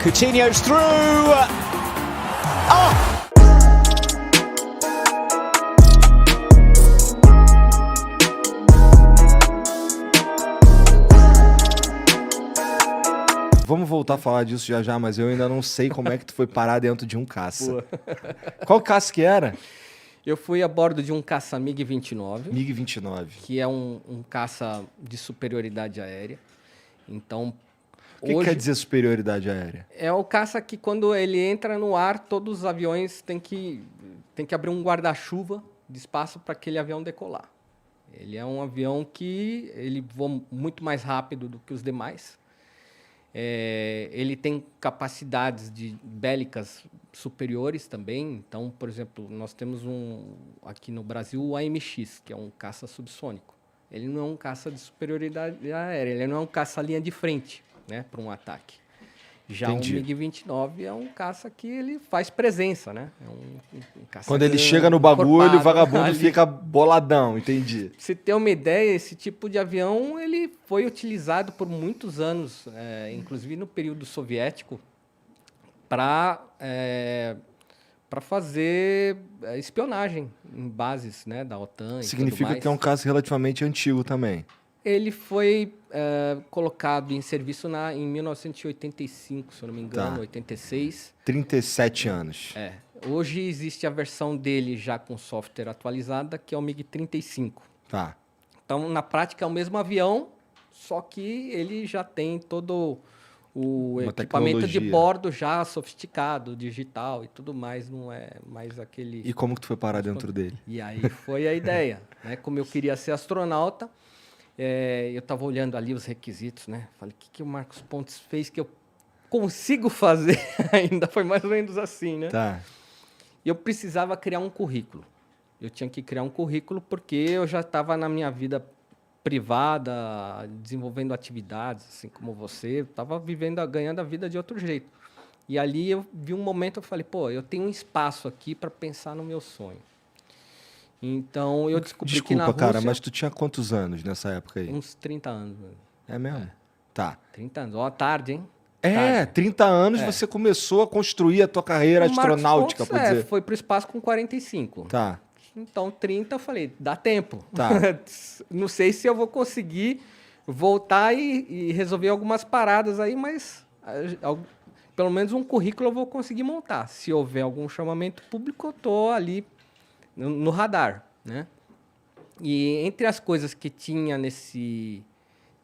Coutinho's through. Oh! Vamos voltar a falar disso já já, mas eu ainda não sei como é que tu foi parar dentro de um caça. Qual caça que era? Eu fui a bordo de um caça MiG-29, MiG-29. que é um caça de superioridade aérea. Então, O que hoje quer dizer superioridade aérea? é o caça que quando ele entra no ar, todos os aviões têm que abrir um guarda-chuva de espaço para aquele avião decolar. Ele é um avião que ele voa muito mais rápido do que os demais. Ele tem capacidades bélicas superiores também. Então, por exemplo, nós temos aqui no Brasil o AMX, que é um caça subsônico. Ele não é um caça de superioridade aérea, ele não é um caça linha de frente, né, para um ataque. Já Entendi. o MiG-29 é um caça que ele faz presença, né? É um caça Quando ele grande, chega no bagulho, o encorpado vagabundo ali. fica boladão, entendi. Pra você ter uma ideia, esse tipo de avião ele foi utilizado por muitos anos, inclusive no período soviético, para fazer espionagem em bases, né, da OTAN. E Significa tudo mais. que é um caça relativamente antigo também. Ele foi colocado em serviço em 1985, se eu não me engano, Tá. 86. 37 anos. Hoje existe a versão dele já com software atualizada, que é o MiG-35. Tá. Então, na prática, é o mesmo avião, só que ele já tem todo o Uma equipamento de tecnologia. bordo já sofisticado, digital e tudo mais, não é mais aquele... E como que tu foi parar dentro dele? E aí foi a ideia, né? Como eu queria ser astronauta, eu estava olhando ali os requisitos, né? Falei, o que o Marcos Pontes fez que eu consigo fazer ainda? Foi mais ou menos assim, né? Tá. E eu precisava criar um currículo. Eu tinha que criar um currículo porque eu já estava na minha vida privada, desenvolvendo atividades, assim como você. Estava ganhando a vida de outro jeito. E ali eu vi um momento, eu falei, pô, eu tenho um espaço aqui para pensar no meu sonho. Então, eu descobri que na Desculpa, cara, Rússia... mas tu tinha quantos anos nessa época aí? Uns 30 anos. Mano. É mesmo? Tá. 30 anos. Ó, tarde, hein? 30 anos você começou a construir a tua carreira O Marcos astronáutica, Pontes, por dizer. foi para o espaço com 45. Tá. Então, 30, eu falei, dá tempo. Tá. Não sei se eu vou conseguir voltar e resolver algumas paradas aí, mas pelo menos um currículo eu vou conseguir montar. Se houver algum chamamento público, eu estou ali no radar, né? E entre as coisas que tinha nesse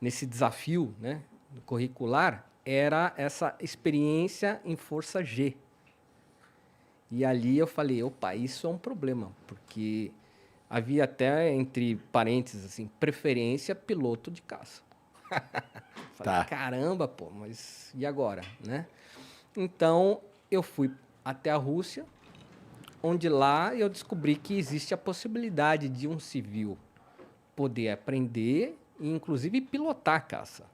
desafio, né, curricular, era essa experiência em Força G. E ali eu falei, opa, isso é um problema, porque havia até, entre parênteses, assim, preferência piloto de caça. Falei, Tá. caramba, pô, mas e agora, né? Então, eu fui até a Rússia, onde lá eu descobri que existe a possibilidade de um civil poder aprender e, inclusive, pilotar caça.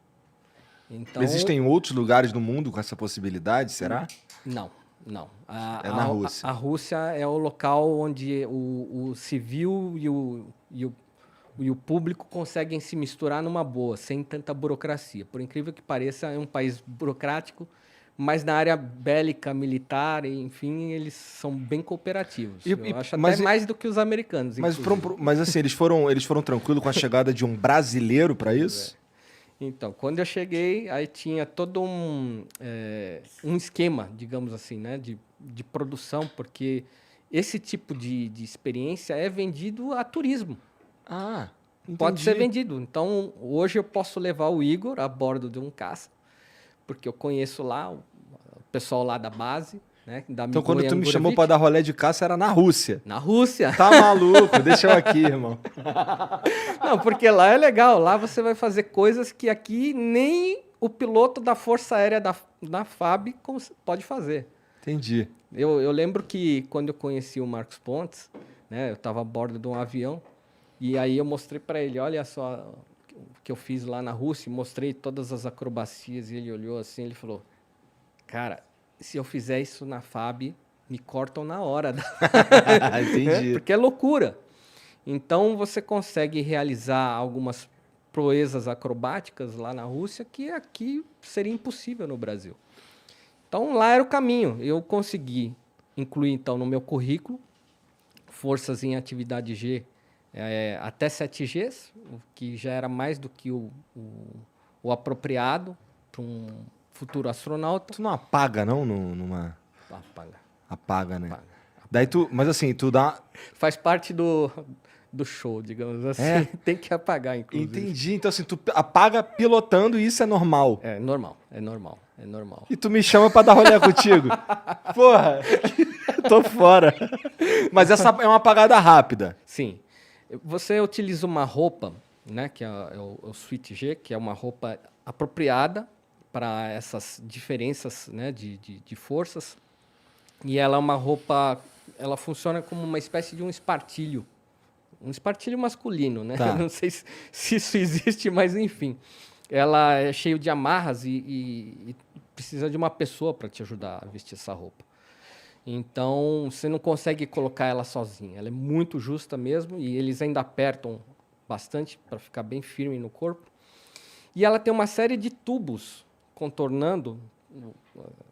Então, Existem outros lugares no mundo com essa possibilidade, será? Não. É na Rússia. A Rússia é o local onde o civil e o público conseguem se misturar numa boa, sem tanta burocracia. Por incrível que pareça, é um país burocrático, mas na área bélica, militar, enfim, eles são bem cooperativos. Eu acho até mais do que os americanos. Mas assim, eles foram tranquilos com a chegada de um brasileiro para isso? Então, quando eu cheguei, aí tinha todo um esquema, digamos assim, né, de produção, porque esse tipo de experiência é vendido a turismo. Ah, entendi. Pode ser vendido. Então, hoje eu posso levar o Igor a bordo de um caça, porque eu conheço lá o pessoal lá da base, né, da Então, quando tu me Mikoyan chamou Gurevich. para dar rolê de caça, era na Rússia. Na Rússia. Tá maluco? Deixa eu aqui, irmão. Não, porque lá é legal. Lá você vai fazer coisas que aqui nem o piloto da Força Aérea da FAB pode fazer. Entendi. Eu lembro que quando eu conheci o Marcos Pontes, né, eu estava a bordo de um avião, e aí eu mostrei para ele, olha só o que eu fiz lá na Rússia, mostrei todas as acrobacias, e ele olhou assim, ele falou, cara, se eu fizer isso na FAB, me cortam na hora. Entendi. Porque é loucura. Então, você consegue realizar algumas proezas acrobáticas lá na Rússia que aqui seria impossível no Brasil. Então, lá era o caminho. Eu consegui incluir, então, no meu currículo, forças em atividade G até 7 Gs, o que já era mais do que o apropriado para um futuro astronauta. Tu não apaga, não? Numa... Apaga. Apaga, né? Apaga. Daí tu... Mas assim, tu dá... Faz parte do show, digamos assim. É? Tem que apagar, inclusive. Entendi. Então assim, tu apaga pilotando e isso é normal. É normal, é normal, é normal. E tu me chama pra dar rolê contigo. Porra, tô fora. Mas essa é uma apagada rápida. Sim. Você utiliza uma roupa, né, que é o Suite G, que é uma roupa apropriada para essas diferenças, né, de forças. E ela é uma roupa, ela funciona como uma espécie de um espartilho masculino, né? Tá. Não sei se isso existe, mas enfim. Ela é cheia de amarras e precisa de uma pessoa para te ajudar a vestir essa roupa. Então, você não consegue colocar ela sozinha. Ela é muito justa mesmo e eles ainda apertam bastante para ficar bem firme no corpo. E ela tem uma série de tubos contornando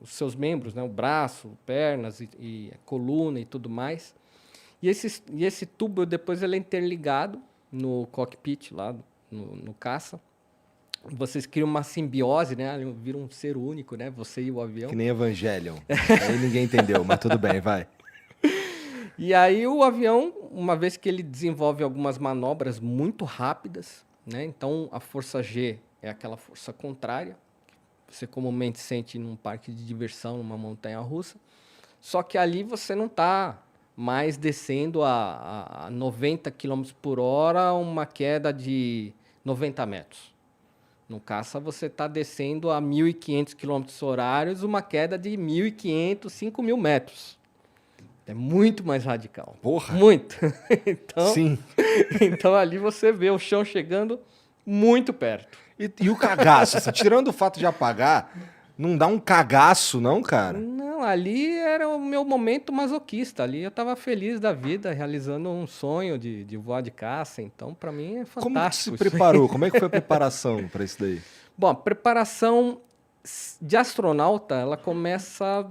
os seus membros, né? O braço, pernas e a coluna e tudo mais. E esse tubo, depois, ele é interligado no cockpit, lá no caça. Vocês criam uma simbiose, né? Viram um ser único, né? Você e o avião. Que nem Evangelion. Aí ninguém entendeu, mas tudo bem, vai. E aí o avião, uma vez que ele desenvolve algumas manobras muito rápidas, né? Então a força G é aquela força contrária, que você comumente sente num parque de diversão, numa montanha-russa. Só que ali você não está mais descendo a 90 km por hora, uma queda de 90 metros. No caça, você está descendo a 1.500 km horários, uma queda de 1.500, 5.000 metros. É muito mais radical. Porra! Muito. Então, Sim. então, ali você vê o chão chegando muito perto. E o cagaço? Assim, tirando o fato de apagar, não dá um cagaço, não, cara? Não, ali era o meu momento masoquista. Ali eu estava feliz da vida, realizando um sonho de voar de caça. Então, para mim, é fantástico. Como que se isso aí. preparou? Como é que foi a preparação para isso daí? Bom, a preparação de astronauta, ela começa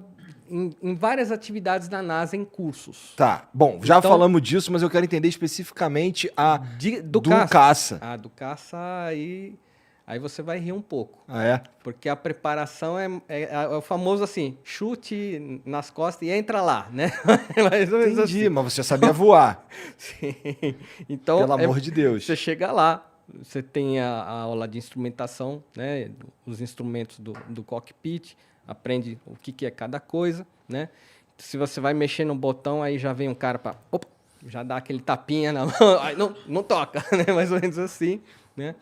em várias atividades da NASA em cursos. Tá, bom, já Então- falamos disso, mas eu quero entender especificamente a Do do caça. caça. Ah, do caça, aí você vai rir um pouco. Ah, é? Porque a preparação é o famoso assim, chute nas costas e entra lá, né? Mais ou menos Entendi, assim. mas você já sabia voar. Sim. Então, Pelo amor de Deus. você chega lá, você tem a aula de instrumentação, né? Os instrumentos do cockpit, aprende o que é cada coisa, né? Se você vai mexer no botão, aí já vem um cara para já dá aquele tapinha na mão, aí não toca, né? Mais ou menos assim, né?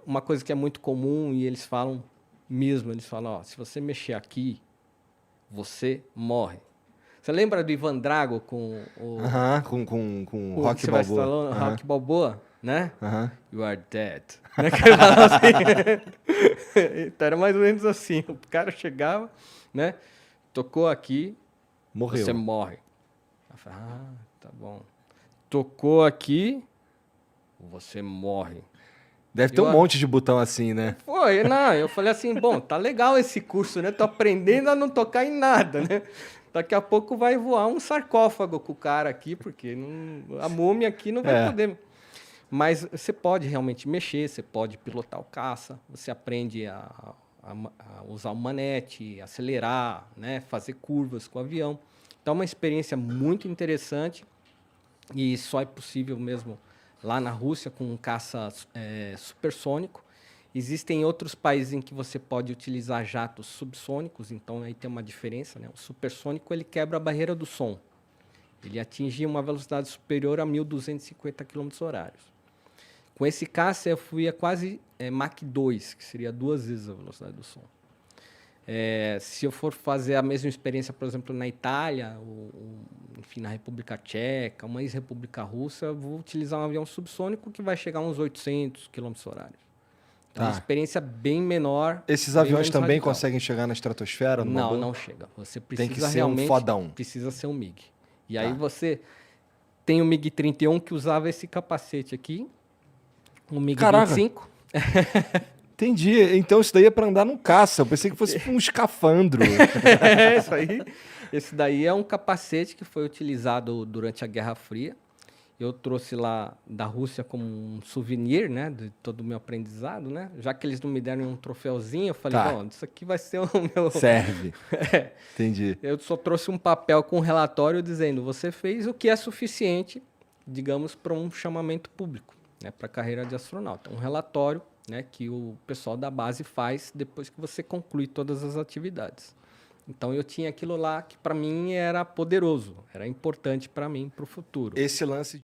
Uma coisa que é muito comum e eles falam, ó, se você mexer aqui, você morre. Você lembra do Ivan Drago com o Aham, com o Rock Sylvester Balboa. Stallone, Aham, Rock Balboa, né? aham. You are dead. Né? Que ele falava assim. Então era mais ou menos assim. O cara chegava, né? Tocou aqui, Morreu. você morre. Eu falei, tá bom. Tocou aqui, você morre. Deve ter um Eu- monte de botão assim, né? Foi, não, eu falei assim, bom, tá legal esse curso, né? Tô aprendendo a não tocar em nada, né? Daqui a pouco vai voar um sarcófago com o cara aqui, porque a múmia aqui não vai poder. Mas você pode realmente mexer, você pode pilotar o caça, você aprende a usar o manete, acelerar, né? Fazer curvas com o avião. Então é uma experiência muito interessante e só é possível mesmo lá na Rússia com um caça supersônico. Existem outros países em que você pode utilizar jatos subsônicos, então aí tem uma diferença, né? O supersônico ele quebra a barreira do som. Ele atinge uma velocidade superior a 1.250 km/h. Com esse caça eu fui a quase Mach 2, que seria 2 vezes a velocidade do som. Se eu for fazer a mesma experiência, por exemplo, na Itália, enfim, na República Tcheca, uma ex-república russa, eu vou utilizar um avião subsônico que vai chegar a uns 800 km/h. Então, é uma experiência bem menor. Esses bem aviões menos também radical. conseguem chegar na estratosfera? numa Não, boa? não chega. Você Tem que precisa ser um realmente... fodão. Precisa ser um MiG. E aí você tem o MiG-31 que usava esse capacete aqui, o Caraca. MiG-25. Entendi. Então isso daí é pra andar num caça. Eu pensei que fosse um escafandro. Isso aí. Esse daí é um capacete que foi utilizado durante a Guerra Fria. Eu trouxe lá da Rússia como um souvenir, né, de todo o meu aprendizado, né? Já que eles não me deram um troféuzinho, eu falei, Tá. bom, isso aqui vai ser o meu... Serve. É. Entendi. Eu só trouxe um papel com um relatório dizendo, você fez o que é suficiente, digamos, para um chamamento público, né, para a carreira de astronauta. Um relatório, né, que o pessoal da base faz depois que você conclui todas as atividades. Então eu tinha aquilo lá que para mim era poderoso, era importante para mim, para o futuro. Esse lance